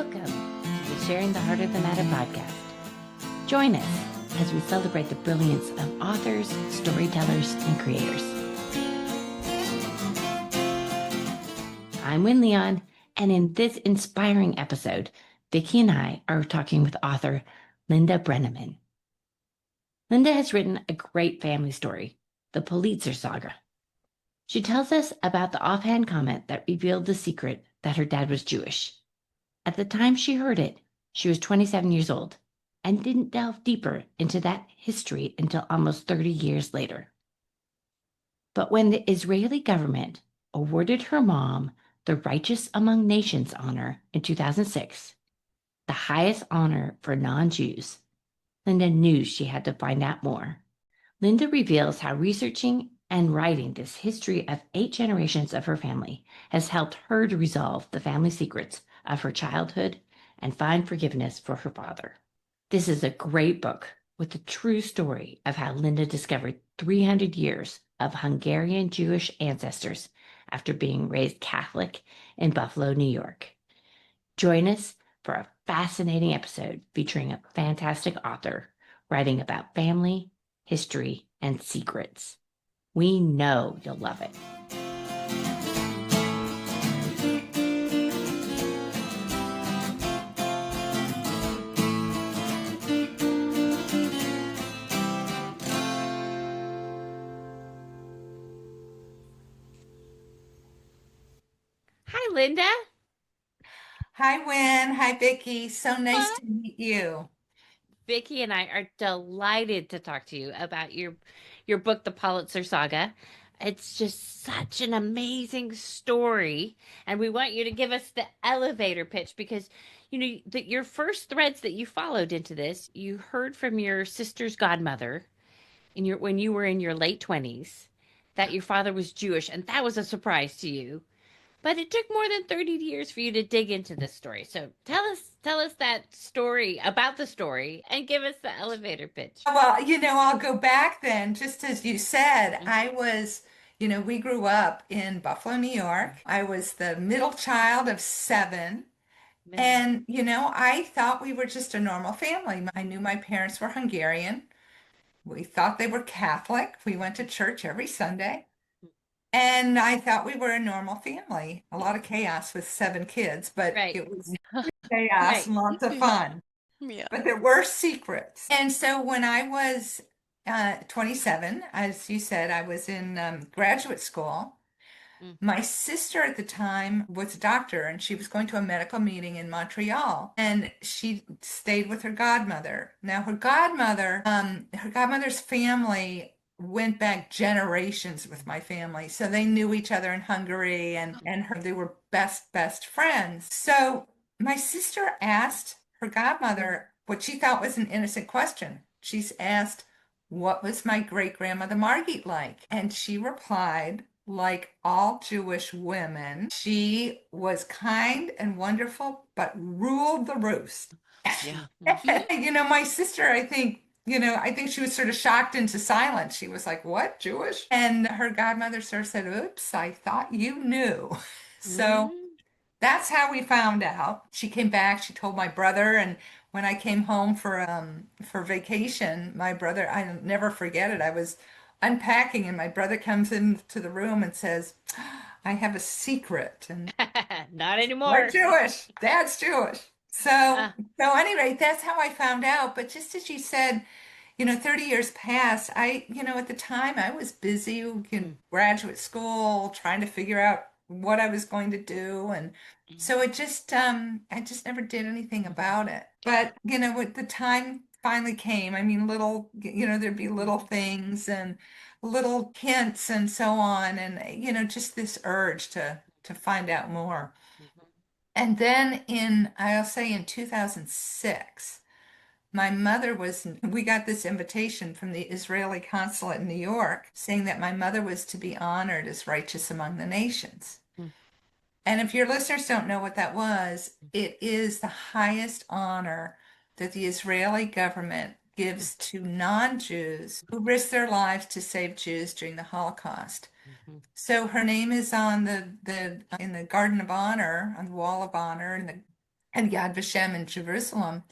Welcome to the Sharing the Heart of the Matter podcast. Join us as we celebrate the brilliance of authors, storytellers, and creators. I'm Wynne, and in this inspiring episode, Vicki and I are talking with author Linda Broenniman. Linda has written a great family story, the Pulitzer Saga. She tells us about the offhand comment that revealed the secret that her dad was Jewish. At the time she heard it, she was 27 years old and didn't delve deeper into that history until almost 30 years later. But when the Israeli government awarded her mom the Righteous Among Nations honor in 2006, the highest honor for non-Jews, Linda knew she had to find out more. Linda reveals how researching and writing this history of 8 generations of her family has helped her to resolve the family secrets of her childhood and find forgiveness for her father. This is a great book with the true story of how Linda discovered 300 years of Hungarian Jewish ancestors after being raised Catholic in Buffalo, New York. Join us for a fascinating episode featuring a fantastic author writing about family, history, and secrets. We know you'll love it. Hi, Linda. Hi, Wynne. Hi, Vicki. So nice to meet you. Vicki and I are delighted to talk to you about your book, The Pulitzer Saga. It's just such an amazing story, and we want you to give us the elevator pitch because your first threads that you followed into this, you heard from your sister's godmother when you were in your late 20s that your father was Jewish, and that was a surprise to you. But it took more than 30 years for you to dig into this story. So tell us that story about the story and give us the elevator pitch. Well, I'll go back then, just as you said. Mhm. I was, we grew up in Buffalo, New York. I was the middle child of 7. Man. And, I thought we were just a normal family. I knew my parents were Hungarian. We thought they were Catholic. We went to church every Sunday. And I thought we were a normal family. A lot of chaos with 7 kids, but Right. it was chaos Right. and lots of fun. Yeah. But there were secrets. And so when I was 27, as you said, I was in graduate school. Mm. My sister at the time was a doctor and she was going to a medical meeting in Montreal and she stayed with her godmother. Now her godmother's family went back generations with my family. So they knew each other in Hungary they were best friends. So my sister asked her godmother what she thought was an innocent question. She's asked, "What was my great grandmother Margit like?" And she replied, like all Jewish women, she was kind and wonderful, but ruled the roost. Yeah. My sister, I think she was sort of shocked into silence. She was like, "What, Jewish?" And her godmother sort of said, "Oops, I thought you knew." So Mm. that's how we found out. She came back, she told my brother, and when I came home for vacation, my brother, I'll never forget it. I was unpacking and my brother comes into the room and says, "I have a secret." And Not we're anymore. Jewish. Dad's Jewish. So Uh, so anyway, that's how I found out. But just as you said, 30 years passed. At the time I was busy in mm, graduate school trying to figure out what I was going to do. And mm, so I just never did anything about it. But, when the time finally came, I mean, there'd be little mhm, things and little hints and so on. And, just this urge to find out more. mhm, And then I'll say in 2006, we got this invitation from the Israeli consulate in New York saying that my mother was to be honored as righteous among the nations. mm, And if your listeners don't know what that was, it is the highest honor that the Israeli government mm, gives to non-Jews who risked their lives to save Jews during the Holocaust. mhm, So her name is on the in the Garden of Honor, on the Wall of Honor in the and Yad Vashem in Jerusalem,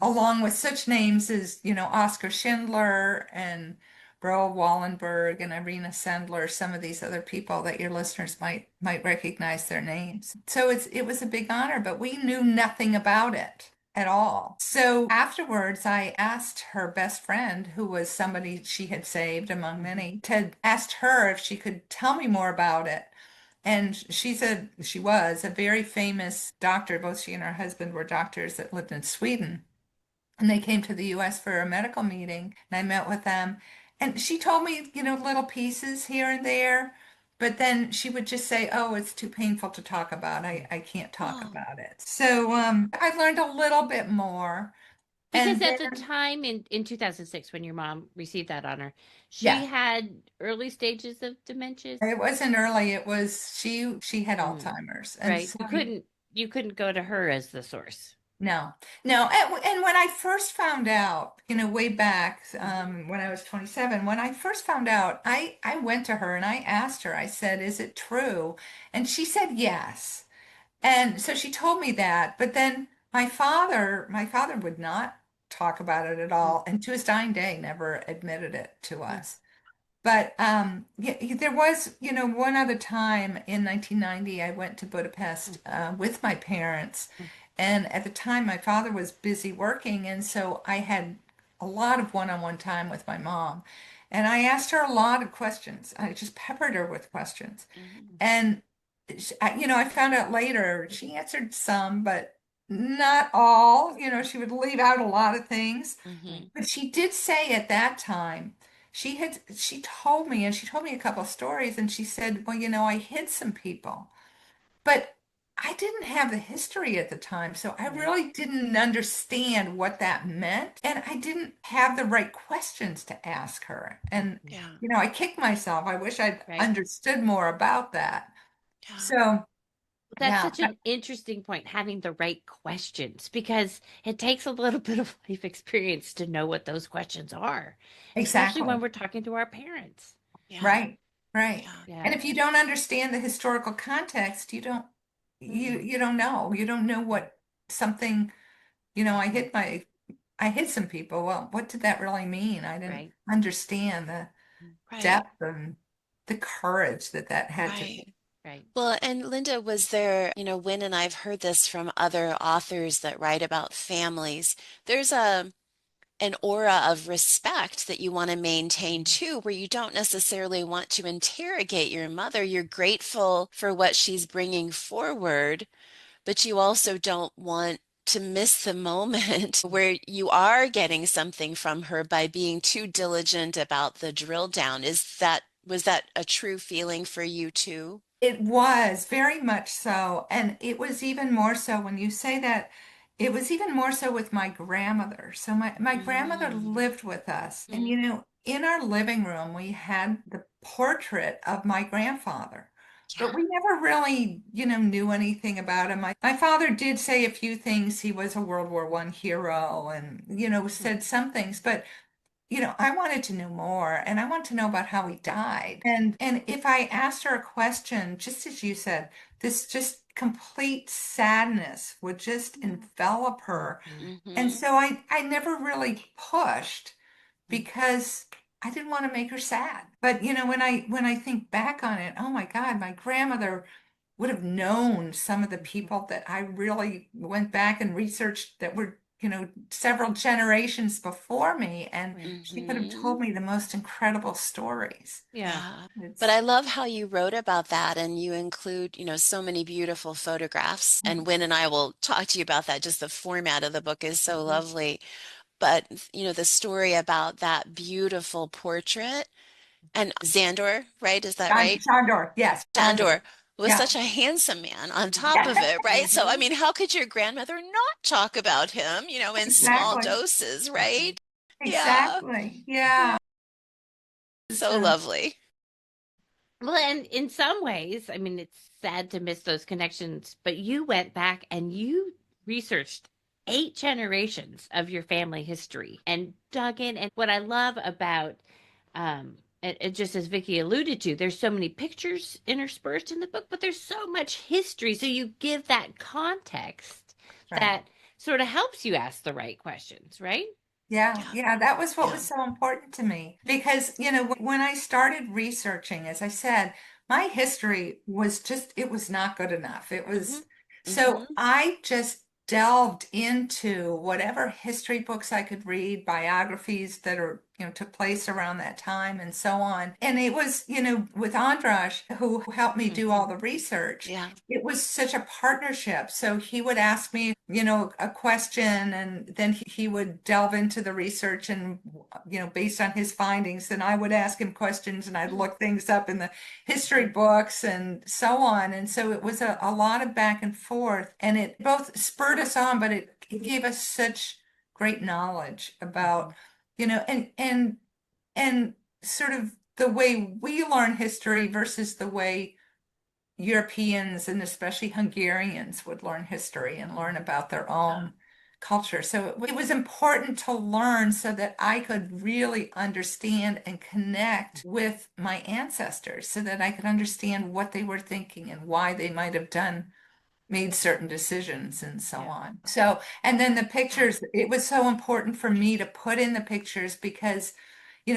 along with such names as, Oscar Schindler and Bro Wallenberg and Irina Sendler, some of these other people that your listeners might recognize their names. So it was a big honor, but we knew nothing about it at all. So afterwards, I asked her best friend, who was somebody she had saved among many, to ask her if she could tell me more about it. And she said she was a very famous doctor. Both she and her husband were doctors that lived in Sweden. And they came to the US for a medical meeting, and I met with them. And she told me, little pieces here and there, but then she would just say, "Oh, it's too painful to talk about. I can't talk Oh, about it." So I learned a little bit more. Because And at the then, time in 2006, when your mom received that honor, she yeah, had early stages of dementia. it wasn't early. It was she had Mm, Alzheimer's. And right. so You couldn't go to her as the source. no, no. And when I first found out, way back when I was 27, when I first found out, I went to her and I asked her, I said, "Is it true?" And she said yes. And so she told me that. But then my father would not talk about it at Mm, all, and to his dying day, never admitted it to mm, us. But yeah, there was, one other time in 1990, I went to mm, Budapest with my parents. mm, And at the time, my father was busy working. And so I had a lot of one-on-one time with my mom. And I asked her a lot of questions. I just peppered her with questions. mm, And, I found out later she answered some, but not all. She would leave out a lot of things. right. But she did say at that time, she told me, and she told me a couple of stories, and she said, "Well, I hid some people." But I didn't have the history at the time, so I Right. really didn't understand what that meant, and I didn't have the right questions to ask her. And, Mhm. yeah, I kicked myself. I wish I'd Right. understood more about that. yeah. So, That's yeah, such an interesting point, having the right questions, because it takes a little bit of life experience to know what those questions are, especially when exactly. we're talking to our parents. Yeah, Right, right. yeah. And Yeah. if you don't understand the historical context, you Mm-mm. you don't know. You don't know what something, Mhm. I hit some people. Well, what did that really mean? I didn't Right. understand the Mm. Right, depth and the courage that had to right. be. Right. Well, and Linda, was there, Wynne and I've heard this from other authors that write about families. There's an aura of respect that you want to maintain too, where you don't necessarily want to interrogate your mother. You're grateful for what she's bringing forward, but you also don't want to miss the moment where you are getting something from her by being too diligent about the drill down. Was that a true feeling for you too? It was very much so. And it was even more so when you say that, it was even more so with my grandmother. So my grandmother Mm, lived with us. And, mm, in our living room, we had the portrait of my grandfather. But yeah. we never really, knew anything about him. My father did say a few things. He was a World War I hero and, Mm. said some things, but I wanted to know more and I want to know about how he died. And if I asked her a question, just as you said, this just complete sadness would just envelop her. Mhm. And Hmm. so I never really pushed because I didn't want to make her sad. But when I think back on it, oh my God, my grandmother would have known some of the people that I really went back and researched that were, several generations before me, and Right. she could have Hmm. told me the most incredible stories. Yeah. Yeah. But It's I love how you wrote about that and you include, so many beautiful photographs. And Wynne and I will talk to you about that. Just the format of the book is so Mhm. lovely. But, the story about that beautiful portrait and Zandor, right? Is that right? Sandor, yes, Sandor Sandor. was Yeah. such a handsome man on top Mhm. of it, right? So, I Mhm. mean, how could your grandmother not talk about him, in small Exactly. doses, Mhm. right? Yeah. Exactly. Yeah. Yeah. It's, So lovely. Well, and in some ways, I mean, it's sad to miss those connections, but you went back and you researched 8 generations of your family history and dug in. And what I love about, and just as Vicki alluded to, there's so many pictures interspersed in the book, but there's so much history. So you give that context that sort of helps you ask the right questions, right? Yeah, that was what Yeah. was so important to me because, when I started researching, as I said, my history was just, it was not good enough. It was, so Mm-hmm. I just delved into whatever history books I could read, biographies that took place around that time and so on. And it was, with Andras, who helped me do all the research, Yeah. it was such a partnership. So he would ask me, a question, and then he would delve into the research and, based on his findings, then I would ask him questions and I'd look things up in the history books and so on. And so it was a lot of back and forth, and it both spurred us on, but it gave us such great knowledge about, and sort of the way we learn history versus the way Europeans and especially Hungarians would learn history and learn about their own culture. So it was important to learn so that I could really understand and connect with my ancestors so that I could understand what they were thinking and why they might have made certain decisions and so on. So, and then the pictures, it was so important for me to put in the pictures because,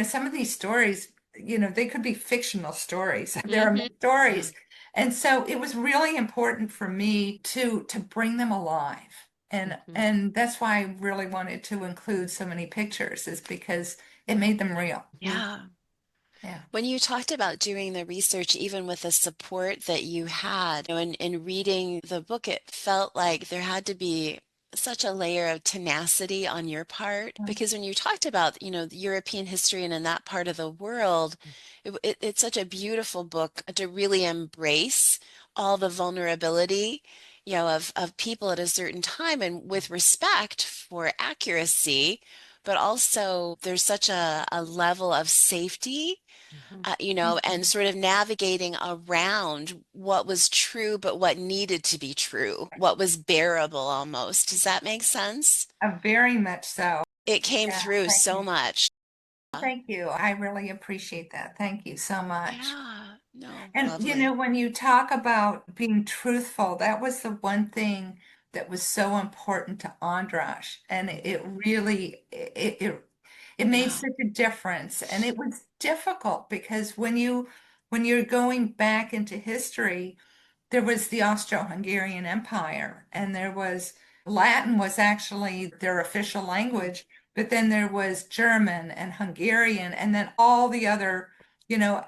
some of these stories, they could be fictional stories. They're stories. And so it was really important for me to bring them alive. And that's why I really wanted to include so many pictures, is because it made them real. Yeah. Yeah. When you talked about doing the research, even with the support that you had, in reading the book, it felt like there had to be such a layer of tenacity on your part. Because when you talked about, the European history and in that part of the world, it's such a beautiful book to really embrace all the vulnerability, of people at a certain time and with respect for accuracy, but also there's such a level of safety, and sort of navigating around what was true, but what needed to be true, what was bearable almost. Does that make sense? Very much so. It came Yeah. through Thank so you. much. Thank you. I really appreciate that. Thank you so much. Yeah, no, And lovely. when you talk about being truthful, that was the one thing that was so important to Andras. And it really it made Yeah. such a difference. And it was difficult because when you're going back into history, there was the Austro-Hungarian Empire, and there was Latin was actually their official language, but then there was German and Hungarian, and then all the other, you know,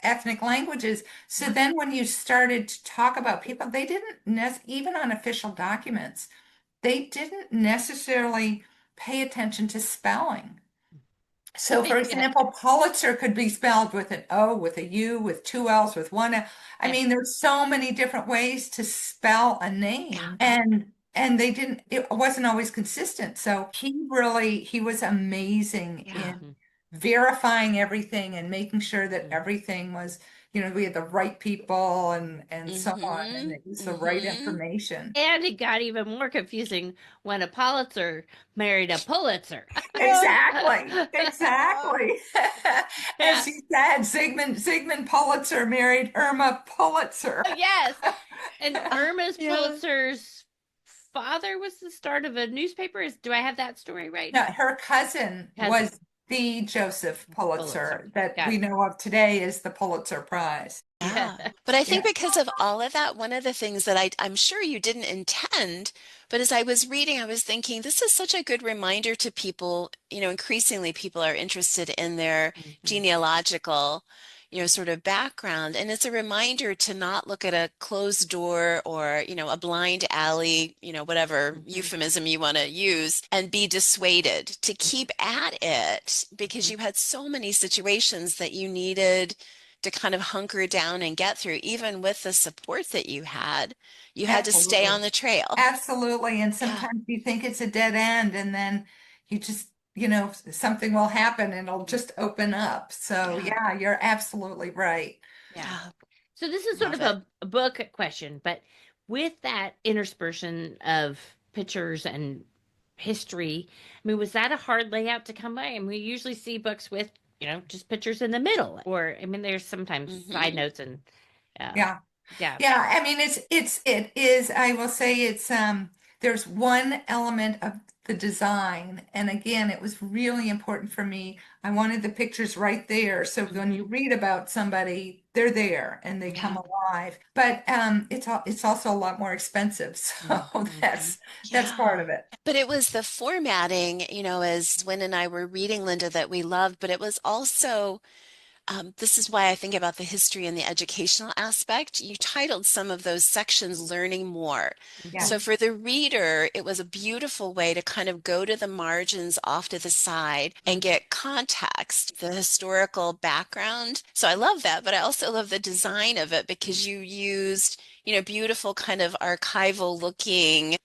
ethnic languages. So then when you started to talk about people, they didn't even on official documents, they didn't necessarily pay attention to spelling. So, for Yeah. example, Pulitzer could be spelled with an O, with a U, with two L's, with one L. I Yeah. mean, there's so many different ways to spell a Yeah. name, and they didn't, it wasn't always consistent. So he was amazing Yeah. in verifying everything and making sure that everything was, we had the right people and so on, and Mm-hmm. it was the right Mm-hmm. information. And it got even more confusing when a Pulitzer married a Pulitzer. Exactly, exactly. As Yeah. you said, Sigmund Pulitzer married Irma Pulitzer. Yes. And Irma's Yeah. Pulitzer's father was the start of a newspaper. Do I have that story right? No, her cousin Cousin was the Joseph Pulitzer Pulitzer. that Got we it. know of today as the Pulitzer Prize. Yeah. Yeah. But I think Yeah. because of all of that, one of the things that I'm sure you didn't intend, but as I was reading, I was thinking this is such a good reminder to people, increasingly people are interested in their genealogical, sort of background. And it's a reminder to not look at a closed door or, a blind alley, whatever euphemism you want to use, and be dissuaded, to keep at it because you had so many situations that you needed to kind of hunker down and get through, even with the support that you had to stay Absolutely. on the trail. Absolutely. And Yeah, sometimes you think it's a dead end, and then you just, something will happen and it'll just open up. So, yeah, yeah, you're absolutely right. Yeah. yeah, So this is sort love of it. a book question, but with that interspersion of pictures and history, I mean, was that a hard layout to come by? And we usually see books with, just pictures in the middle, or I mean, there's sometimes side Hmm. notes and, uh, Yeah. yeah. Yeah, I mean it is, I will say it's there's one element of the design, and again, it was really important for me. I wanted the pictures right there, so when you read about somebody, they're there and they come alive. But it's also a lot more expensive, so that's part of it. But it was the formatting, as Wynne and I were reading, Linda, that we loved, but it was also this is why I think about the history and the educational aspect. You titled some of those sections Learning More. Yeah. So for the reader, it was a beautiful way to kind of go to the margins off to the side and get context, the historical background. So I love that, but I also love the design of it because you used, beautiful kind of archival looking,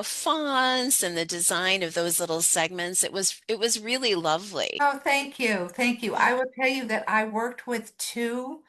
fonts and the design of those little segments. It was really lovely. Oh, thank you. Thank you. I will tell you that I worked with two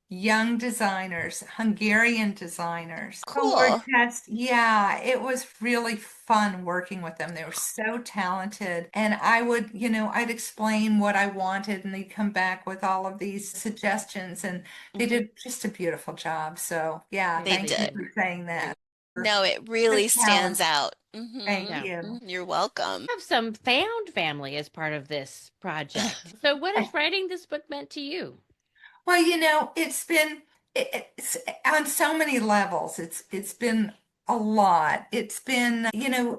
young designers, Hungarian designers, who were Cool. just, yeah, it was really fun working with them. They were so talented. And I would, I'd explain what I wanted, and they'd come back with all of these suggestions, and they did just a beautiful job. So, yeah, They thank you did. for saying that. No, it Good really stands talent. out. Thank Yeah. you. You're welcome. Have some found family as part of this project. So, what has writing this book meant to you? Well, it's on so many levels. It's been a lot. It's been,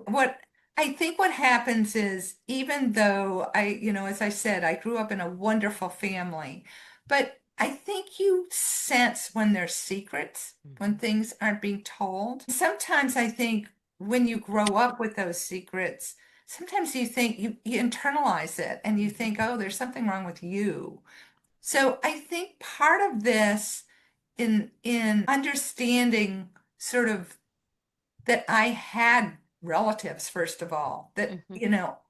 what I think what happens is even though as I said, I grew up in a wonderful family, but I think you sense when there's secrets, when things aren't being told. Sometimes I think when you grow up with those secrets, sometimes you think you internalize it and you think, oh, there's something wrong with you. So I think part of this in understanding sort of that I had relatives, first of all, that,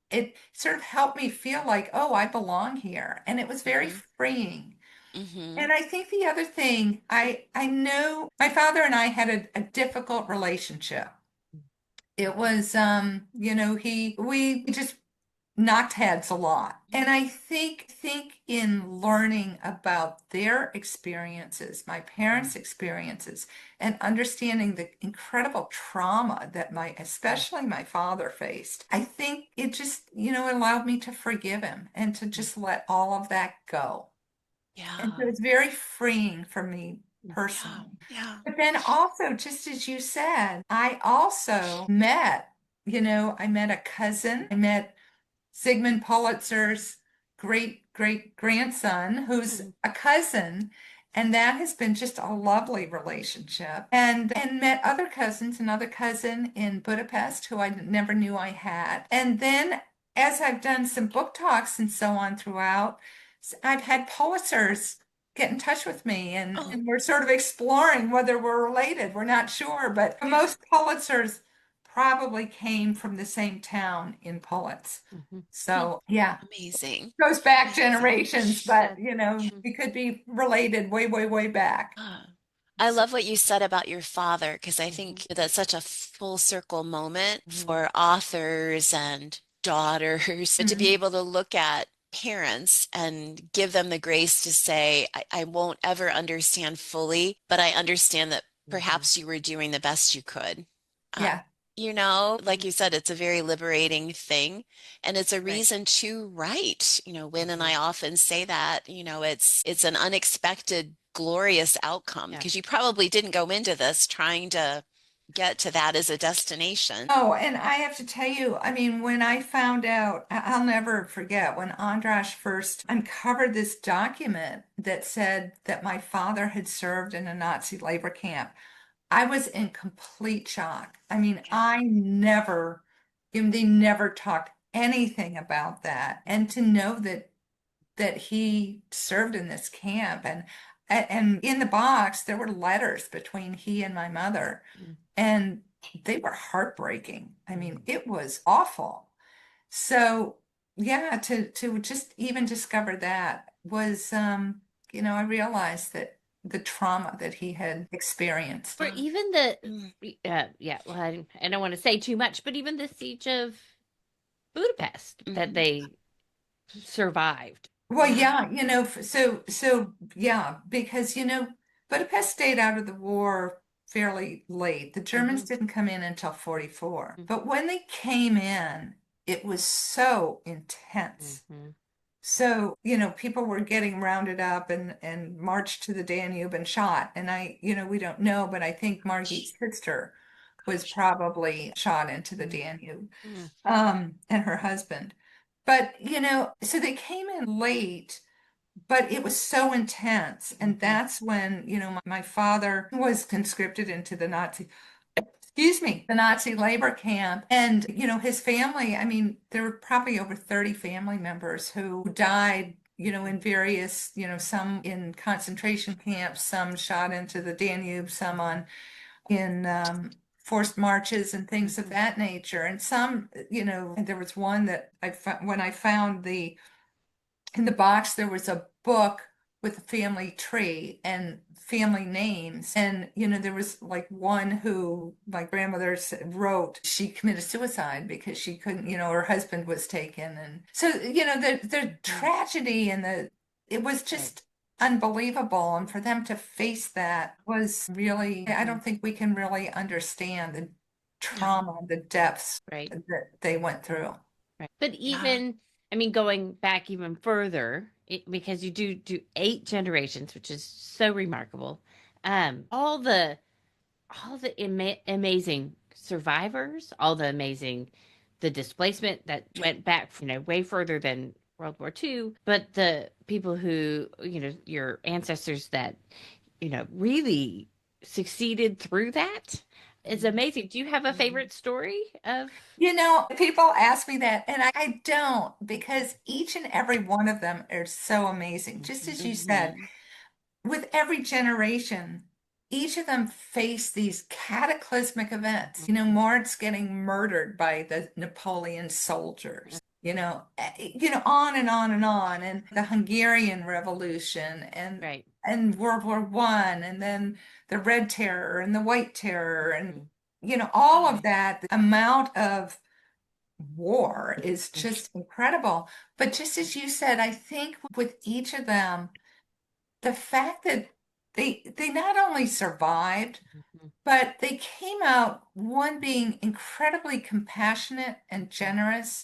it sort of helped me feel like, oh, I belong here. And it was very freeing. Hmm. And I think the other thing, I know my father and I had a difficult relationship. It was, we just knocked heads a lot. And I think in learning about their experiences, my parents' experiences, and understanding the incredible trauma that especially my father faced, I think it just, allowed me to forgive him and to just let all of that go. And so Yeah. it's very freeing for me Yeah. personally. Yeah. But then also, just as you said, I also met, I met a cousin. I met Sigmund Pulitzer's great great grandson, who's a cousin, and that has been just a lovely relationship. And met other cousins, another cousin in Budapest who I never knew I had. And then as I've done some book talks and so on throughout, I've had Pulitzers get in touch with me, Oh, and we're sort of exploring whether we're related. We're not sure, but most Pulitzers probably came from the same town in Pulitz. So yeah, amazing. goes back generations, but Yeah. we could be related way, way, way back. Ah. I So, love what you said about your father because I think that's such a full circle moment for authors and daughters to be mhm, able to look at parents and give them the grace to say, I won't ever understand fully, but I understand that perhaps you were doing the best you could. Uh, yeah, like you said, it's a very liberating thing, and it's a right. reason to write. Wynne and I often say that, it's an unexpected, glorious outcome Yeah. because you probably didn't go into this trying to get to that as a destination. Oh, and I have to tell you, I mean, when I found out, I'll never forget when Andras first uncovered this document that said that my father had served in a Nazi labor camp. I was in complete shock. I mean, they never talked anything about that. And to know that he served in this camp, and in the box there were letters between he and my mother, and they were heartbreaking. I mean, it was awful. So yeah, to just even discover that was I realized that the trauma that he had experienced. For even yeah, well, I don't want to say too much, but even the siege of Budapest that Mhm. they survived. Well, Yeah. yeah, so yeah, because Budapest stayed out of the war fairly late. The Germans didn't come in until 44. But when they came in, it was so intense. So, people were getting rounded up and marched to the Danube and shot. And we don't know, but I think Margit's sister was probably shot into the Danube, and her husband. But, so they came in late, but it was so intense. And that's when, my father was conscripted into the Nazi labor camp. And, his family, I mean, there were probably over 30 family members who died, in various, some in concentration camps, some shot into the Danube, some in forced marches and things of that nature. And some, there was one that when I found in the box, there was a book with a family tree and family names. And, there was like one who my grandmother wrote, she committed suicide because she couldn't, her husband was taken. And so, the tragedy and it was just unbelievable. And for them to face that was really, I don't think we can really understand the trauma, the depths that they went through. Right. But even, I mean, going back even further, because you do 8 generations, which is so remarkable. All the amazing survivors, all the displacement that went back, way further than World War II, but the people who, your ancestors that, really succeeded through that. It's amazing. Do you have a favorite story of? People ask me that, and I don't, because each and every one of them are so amazing. Just as you said, with every generation, each of them face these cataclysmic events. Mart's getting murdered by the Napoleon soldiers. On and on and on, and the Hungarian Revolution, and World War I, and then the Red Terror and the White Terror, and all of that. The amount of war is just incredible. But just as you said, I think with each of them, the fact that they not only survived, but they came out, one being incredibly compassionate and generous,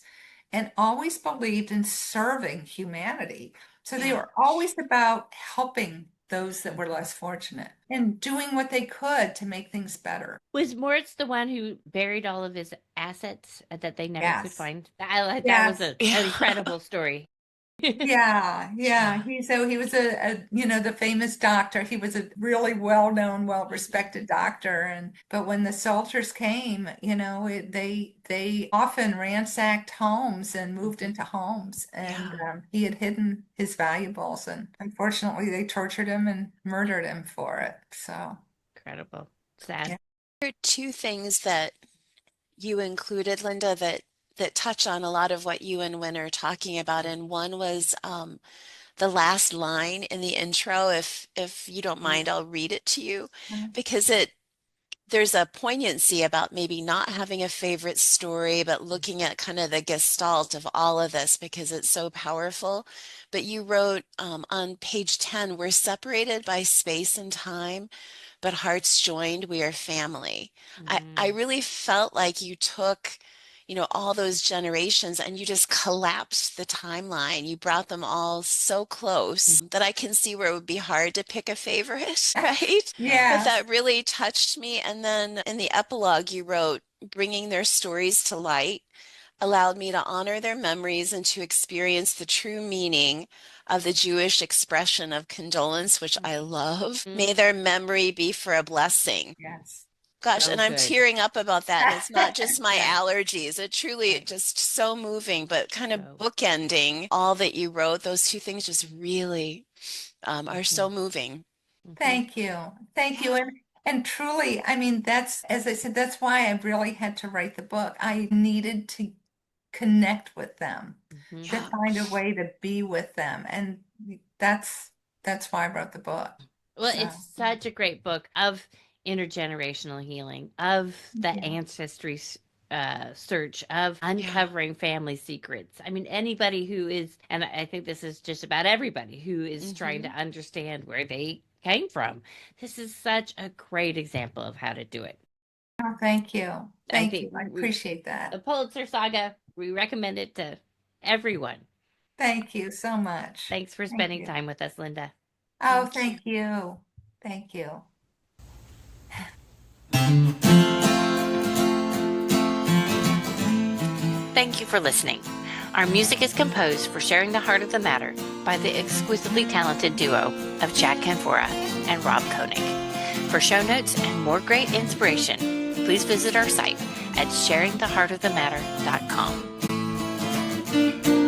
and always believed in serving humanity. So they were always about helping those that were less fortunate and doing what they could to make things better. Was Moritz the one who buried all of his assets that they never could find? That was an incredible story. Yeah. He was the famous doctor. He was a really well-known, well-respected doctor. But when the soldiers came, they often ransacked homes and moved into homes, and he had hidden his valuables, and unfortunately they tortured him and murdered him for it. So incredible. Sad. There are 2 things that you included, Linda, that touch on a lot of what you and Wynne are talking about. And one was the last line in the intro. If you don't mind, I'll read it to you, because there's a poignancy about maybe not having a favorite story, but looking at kind of the gestalt of all of this because it's so powerful. But you wrote on page 10, we're separated by space and time, but hearts joined, we are family. I really felt like you took all those generations and you just collapsed the timeline. You brought them all so close that I can see where it would be hard to pick a favorite, right? Yeah. But that really touched me. And then in the epilogue, you wrote, bringing their stories to light allowed me to honor their memories and to experience the true meaning of the Jewish expression of condolence, which I love. May their memory be for a blessing. Yes. Gosh, So and I'm good. tearing up about that. And it's not just my allergies. It truly just so moving, but kind of bookending all that you wrote. Those 2 things just really are so moving. Thank you. Thank you. And truly, I mean, that's, as I said, that's why I really had to write the book. I needed to connect with them, to find a way to be with them. And that's why I wrote the book. Well, it's such a great book of intergenerational healing, of the ancestry search, of uncovering family secrets. I mean, anybody who is, and I think this is just about everybody who is trying to understand where they came from. This is such a great example of how to do it. Oh, thank you. I Thank think you. I appreciate that. the Pulitzer Saga, we recommend it to everyone. Thank you so much. Thanks for Thank spending you. time with us, Linda. Oh, thank you. Thank you. Thank you for listening. Our music is composed for Sharing the Heart of the Matter by the exquisitely talented duo of Jack Canfora and Rob Koenig. For show notes and more great inspiration, please visit our site at sharingtheheartofthematter.com.